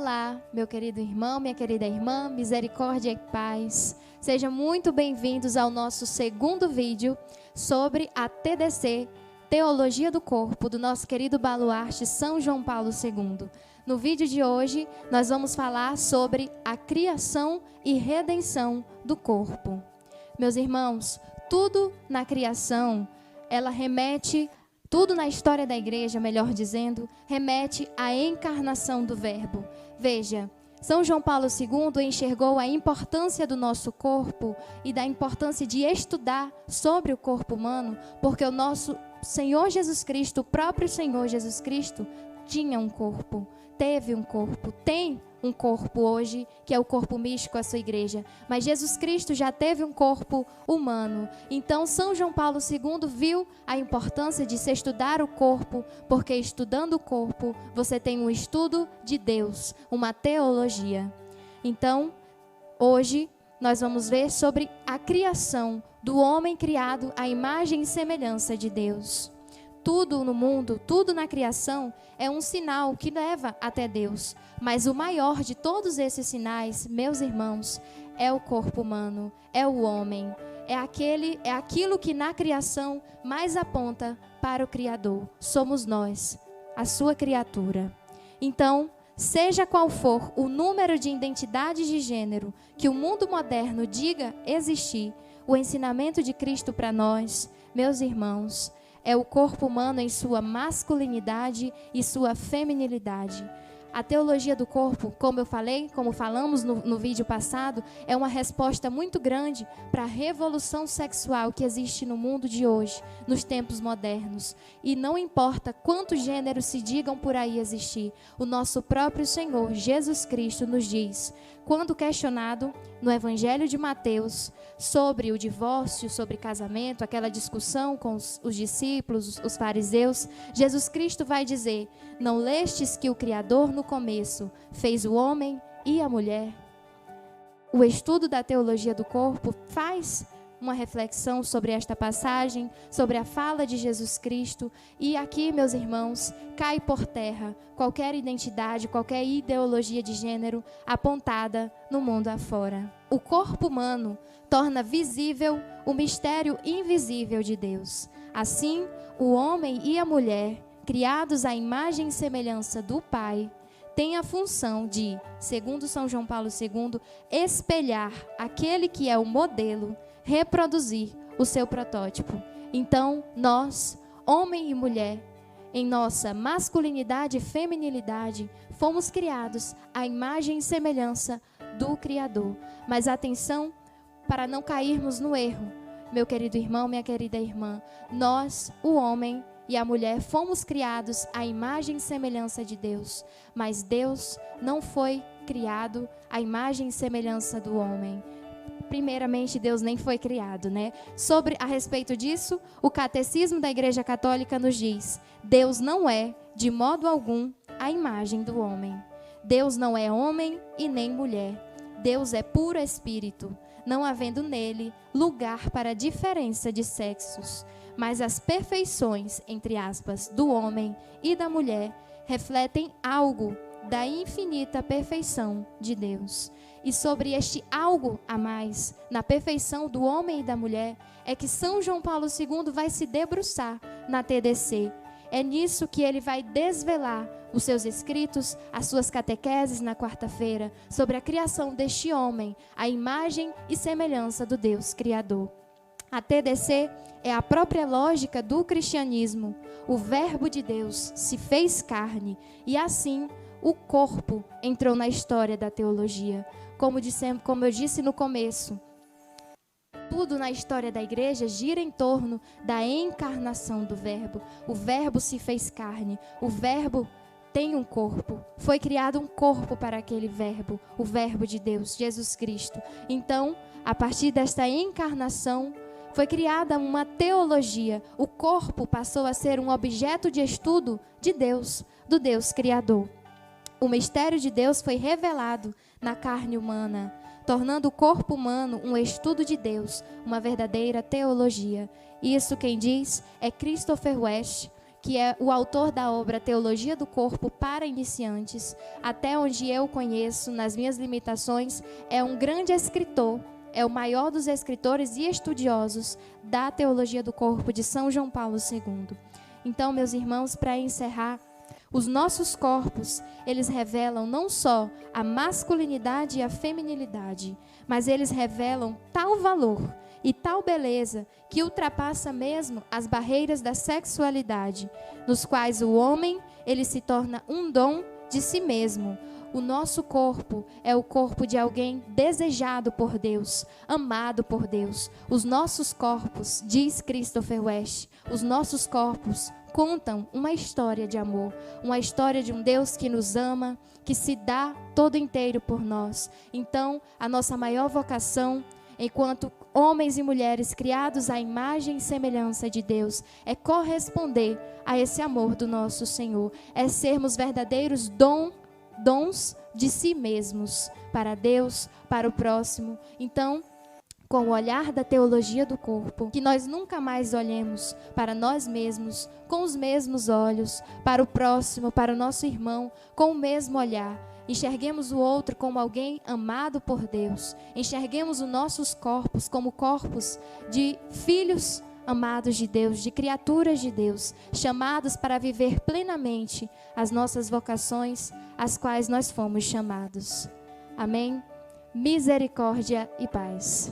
Olá, meu querido irmão, minha querida irmã, misericórdia e paz. Sejam muito bem-vindos ao nosso segundo vídeo sobre a TDC, Teologia do Corpo, do nosso querido baluarte São João Paulo II. No vídeo de hoje, nós vamos falar sobre a criação e redenção do corpo. Meus irmãos, tudo na criação, tudo na história da igreja, melhor dizendo, remete à encarnação do Verbo. Veja, São João Paulo II enxergou a importância do nosso corpo e da importância de estudar sobre o corpo humano, porque o nosso Senhor Jesus Cristo, o próprio Senhor Jesus Cristo, tinha um corpo, teve um corpo, tem um corpo hoje, que é o corpo místico, a sua igreja. Mas Jesus Cristo já teve um corpo humano. Então, São João Paulo II viu a importância de se estudar o corpo, porque estudando o corpo, você tem um estudo de Deus, uma teologia. Então, hoje, nós vamos ver sobre a criação do homem criado à imagem e semelhança de Deus. Tudo no mundo, tudo na criação é um sinal que leva até Deus. Mas o maior de todos esses sinais, meus irmãos, é o corpo humano, é o homem. É aquilo que na criação mais aponta para o Criador. Somos nós, a sua criatura. Então, seja qual for o número de identidades de gênero que o mundo moderno diga existir, o ensinamento de Cristo para nós, meus irmãos, é o corpo humano em sua masculinidade e sua feminilidade. A teologia do corpo, como eu falei, como falamos no vídeo passado, é uma resposta muito grande para a revolução sexual que existe no mundo de hoje, nos tempos modernos. E não importa quantos gêneros se digam por aí existir, o nosso próprio Senhor, Jesus Cristo, nos diz, quando questionado no Evangelho de Mateus sobre o divórcio, sobre casamento, aquela discussão com os discípulos, os fariseus, Jesus Cristo vai dizer: não lestes que o Criador no começo fez o homem e a mulher? O estudo da teologia do corpo faz uma reflexão sobre esta passagem, sobre a fala de Jesus Cristo. E aqui, meus irmãos, cai por terra qualquer identidade, qualquer ideologia de gênero apontada no mundo afora. O corpo humano torna visível o mistério invisível de Deus. Assim, o homem e a mulher, criados à imagem e semelhança do Pai, têm a função de, segundo São João Paulo II, espelhar aquele que é o modelo, reproduzir o seu protótipo. Então, nós, homem e mulher, em nossa masculinidade e feminilidade, fomos criados à imagem e semelhança do Criador. Mas atenção para não cairmos no erro, meu querido irmão, minha querida irmã. Nós, o homem e a mulher, fomos criados à imagem e semelhança de Deus. Mas Deus não foi criado à imagem e semelhança do homem. Primeiramente, Deus nem foi criado, né? A respeito disso, o Catecismo da Igreja Católica nos diz: Deus não é, de modo algum, a imagem do homem. Deus não é homem e nem mulher. Deus é puro espírito, não havendo nele lugar para diferença de sexos. Mas as perfeições, entre aspas, do homem e da mulher refletem algo da infinita perfeição de Deus. E sobre este algo a mais, na perfeição do homem e da mulher, é que São João Paulo II vai se debruçar na TDC. É nisso que ele vai desvelar os seus escritos, as suas catequeses na quarta-feira, sobre a criação deste homem, a imagem e semelhança do Deus Criador. A TDC é a própria lógica do cristianismo. O Verbo de Deus se fez carne e assim o corpo entrou na história da teologia. Como eu disse no começo, tudo na história da igreja gira em torno da encarnação do Verbo. O Verbo se fez carne. O Verbo tem um corpo. Foi criado um corpo para aquele Verbo, o Verbo de Deus, Jesus Cristo. Então, a partir desta encarnação, foi criada uma teologia. O corpo passou a ser um objeto de estudo de Deus, do Deus Criador. O mistério de Deus foi revelado na carne humana, tornando o corpo humano um estudo de Deus, uma verdadeira teologia. Isso quem diz é Christopher West, que é o autor da obra Teologia do Corpo para Iniciantes, até onde eu conheço, nas minhas limitações, é um grande escritor, é o maior dos escritores e estudiosos da Teologia do Corpo de São João Paulo II. Então, meus irmãos, para encerrar, os nossos corpos, eles revelam não só a masculinidade e a feminilidade, mas eles revelam tal valor e tal beleza que ultrapassa mesmo as barreiras da sexualidade, nos quais o homem, ele se torna um dom de si mesmo. O nosso corpo é o corpo de alguém desejado por Deus, amado por Deus. Os nossos corpos, diz Christopher West, os nossos corpos contam uma história de amor, uma história de um Deus que nos ama, que se dá todo inteiro por nós. Então, a nossa maior vocação, enquanto homens e mulheres criados à imagem e semelhança de Deus, é corresponder a esse amor do nosso Senhor, é sermos verdadeiros dons de si mesmos, para Deus, para o próximo. Então, com o olhar da teologia do corpo, que nós nunca mais olhemos para nós mesmos com os mesmos olhos, para o próximo, para o nosso irmão, com o mesmo olhar. Enxerguemos o outro como alguém amado por Deus. Enxerguemos os nossos corpos como corpos de filhos amados de Deus, de criaturas de Deus, chamados para viver plenamente as nossas vocações, às quais nós fomos chamados. Amém? Misericórdia e paz.